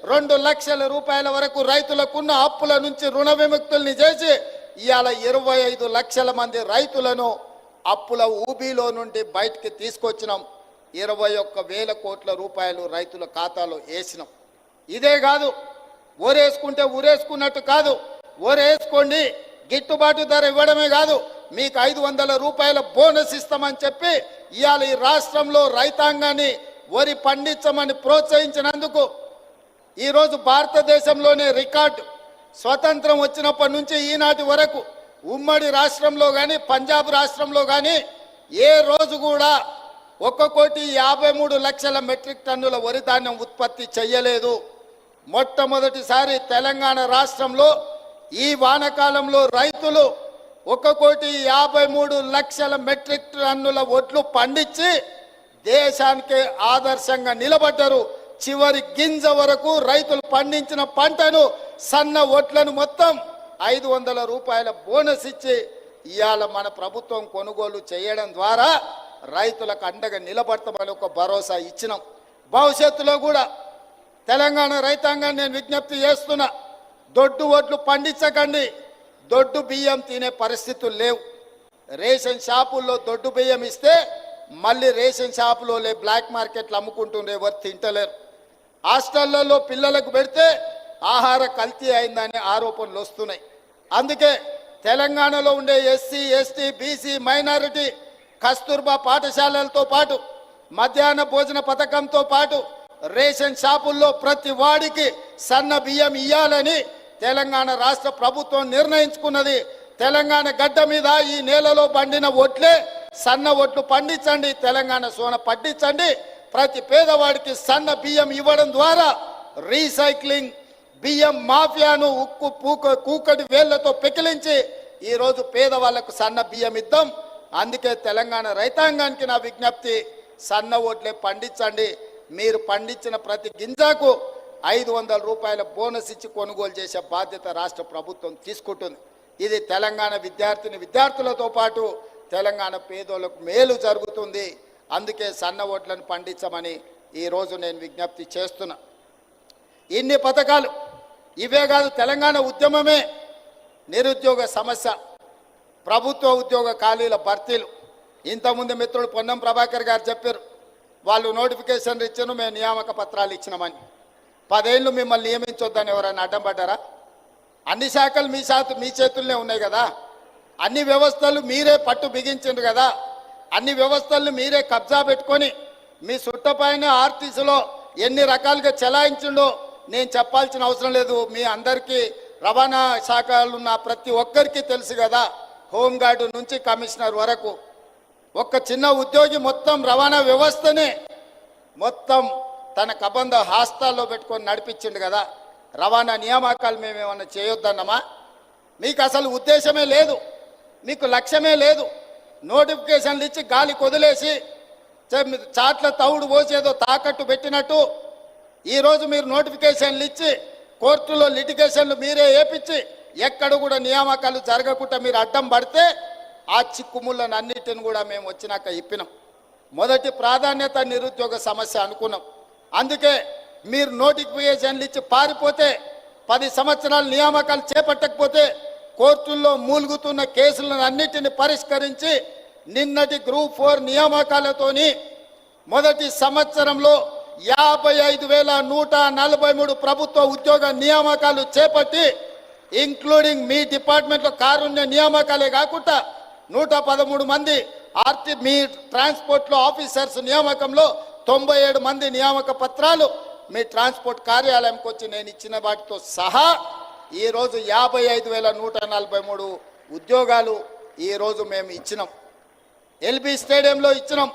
2 లక్షల రూపాయల వరకు రైతులకున్న అప్పుల నుంచి రుణ విముక్తుల్ని చేసి ఇవాళ 25 లక్షల మంది రైతులను అప్పుల ఊబిలో నుండి బయటికి తీసుకొచ్చినాం. 21,000 కోట్ల రూపాయలు రైతుల ఖాతాలో వేసినాం. ఇదే కాదు, ఓరేసుకుంటే ఊరేసుకున్నట్టు కాదు, ఓరేసుకోండి గిట్టుబాటు ధర ఇవ్వడమే కాదు, మీకు 500 రూపాయల బోనస్ ఇస్తామని చెప్పి ఇవాళ ఈ రాష్ట్రంలో రైతాంగాన్ని వరి పండించమని ప్రోత్సహించినందుకు ఈరోజు భారతదేశంలోనే రికార్డు. స్వతంత్రం వచ్చినప్పటి నుంచి ఈనాటి వరకు ఉమ్మడి రాష్ట్రంలో కానీ పంజాబ్ రాష్ట్రంలో కానీ ఏ రోజు కూడా 1,53,00,000 మెట్రిక్ టన్నుల వరి ధాన్యం ఉత్పత్తి చేయలేదు. మొట్టమొదటిసారి తెలంగాణ రాష్ట్రంలో ఈ వానాకాలంలో రైతులు 1,53,00,000 మెట్రిక్ టన్నుల వడ్లు పండించి దేశానికి ఆదర్శంగా నిలబడ్డారు. చివరి గింజ వరకు రైతులు పండించిన పంటను సన్న వడ్లను మొత్తం 500 రూపాయల బోనస్ ఇచ్చి ఇవాళ మన ప్రభుత్వం కొనుగోలు చేయడం ద్వారా రైతులకు అండగా నిలబడతామని ఒక భరోసా ఇచ్చినాం. భవిష్యత్తులో కూడా తెలంగాణ రైతాంగాన్ని నేను విజ్ఞప్తి చేస్తున్నా, దొడ్డు వడ్లు పండించకండి, దొడ్డు బియ్యం తినే పరిస్థితులు లేవు. రేషన్ షాపుల్లో దొడ్డు బియ్యం ఇస్తే మళ్ళీ రేషన్ షాపులో బ్లాక్ మార్కెట్లు అమ్ముకుంటుండే, ఎవరు తింటలేరు. హాస్టళ్లలో పిల్లలకు పెడితే ఆహార కల్తీ అయిందని ఆరోపణలు వస్తున్నాయి. అందుకే తెలంగాణలో ఉండే SC, ST, BC, minority Kasturba పాఠశాలలతో పాటు మధ్యాహ్న భోజన పథకంతో పాటు రేషన్ షాపుల్లో ప్రతి వాడికి సన్న బియ్యం ఇయ్యాలని తెలంగాణ రాష్ట్ర ప్రభుత్వం నిర్ణయించుకున్నది. తెలంగాణ గడ్డ మీద ఈ నేలలో పండిన వడ్లే సన్న వడ్లు పండించండి, తెలంగాణ సోన పండించండి. ప్రతి పేదవాడికి సన్న బియ్యం ఇవ్వడం ద్వారా రీసైక్లింగ్ బియ్యం మాఫియాను కూకటి వేళ్లతో పెకిలించి ఈరోజు పేదవాళ్లకు సన్న బియ్యం ఇద్దాం. అందుకే తెలంగాణ రైతాంగానికి నా విజ్ఞప్తి, సన్న వడ్లే పండించండి. మీరు పండించిన ప్రతి గింజకు 500 రూపాయల బోనస్ ఇచ్చి కొనుగోలు చేసే బాధ్యత రాష్ట్ర ప్రభుత్వం తీసుకుంటుంది. ఇది తెలంగాణ విద్యార్థులతో పాటు తెలంగాణ పేదోళ్లకు మేలు జరుగుతుంది. అందుకే సన్న వడ్లను పండించమని ఈరోజు నేను విజ్ఞప్తి చేస్తున్నా. ఇన్ని పథకాలు ఇవే కాదు, తెలంగాణ ఉద్యమమే నిరుద్యోగ సమస్య, ప్రభుత్వ ఉద్యోగ ఖాళీల భర్తీలు. ఇంతకుముందు మిత్రుడు పొన్నం ప్రభాకర్ గారు చెప్పారు, వాళ్ళు నోటిఫికేషన్ ఇచ్చాను, మేము నియామక పత్రాలు ఇచ్చినామని. 10 ఏళ్ళు మిమ్మల్ని నియమించొద్దని ఎవరైనా అడ్డం పడ్డారా? అన్ని శాఖలు మీ చేతుల్లోనే ఉన్నాయి కదా, అన్ని వ్యవస్థలు మీరే పట్టు బిగించిండ్రు కదా, అన్ని వ్యవస్థలను మీరే కబ్జా పెట్టుకొని మీ సుట్టపైన ఆర్టీసీలో ఎన్ని రకాలుగా చెలాయించిండో నేను చెప్పాల్సిన అవసరం లేదు. మీ అందరికీ రవాణా శాఖలు ఉన్న ప్రతి ఒక్కరికి తెలుసు కదా, హోంగార్డు నుంచి కమిషనర్ వరకు. ఒక్క చిన్న ఉద్యోగి మొత్తం రవాణా వ్యవస్థని మొత్తం తన కబంధ హాస్తాల్లో పెట్టుకొని నడిపించిండు కదా. రవాణా నియామకాలు మేమేమన్నా చేయొద్దన్నమా? మీకు అసలు ఉద్దేశమే లేదు, మీకు లక్ష్యమే లేదు. నోటిఫికేషన్లు ఇచ్చి గాలి కొదిలేసి చాట్ల తవుడు పోసేదో తాకట్టు పెట్టినట్టు ఈరోజు మీరు నోటిఫికేషన్లు ఇచ్చి కోర్టులో లిటిగేషన్లు మీరే వేపించి ఎక్కడ కూడా నియామకాలు జరగకుండా మీరు అడ్డం పడితే ఆ చిక్కుముళ్ళను అన్నిటిని కూడా మేము వచ్చినాక ఇప్పినాం. మొదటి ప్రాధాన్యత నిరుద్యోగ సమస్య అనుకున్నాం. అందుకే మీరు నోటిఫికేషన్లు ఇచ్చి పారిపోతే 10 సంవత్సరాలు నియామకాలు చేపట్టకపోతే కోర్టుల్లో మూలుగుతున్న కేసులను అన్నిటిని పరిష్కరించి నిన్నటి గ్రూప్ 4 నియామకాలతోని మొదటి సంవత్సరంలో 55,143 ప్రభుత్వ ఉద్యోగ నియామకాలు చేపట్టి ఇంక్లూడింగ్ మీ డిపార్ట్మెంట్లో కారుణ్య నియామకాలే కాకుండా 113 మంది మీ ట్రాన్స్పోర్ట్లో ఆఫీసర్స్ నియామకంలో 97 మంది నియామక పత్రాలు మీ ట్రాన్స్పోర్ట్ కార్యాలయంకి వచ్చి నేను ఇచ్చిన వాటితో సహా ఈరోజు 55,143 ఉద్యోగాలు ఈరోజు మేము ఇచ్చినాం. ఎల్బీ స్టేడియంలో ఇచ్చినాం.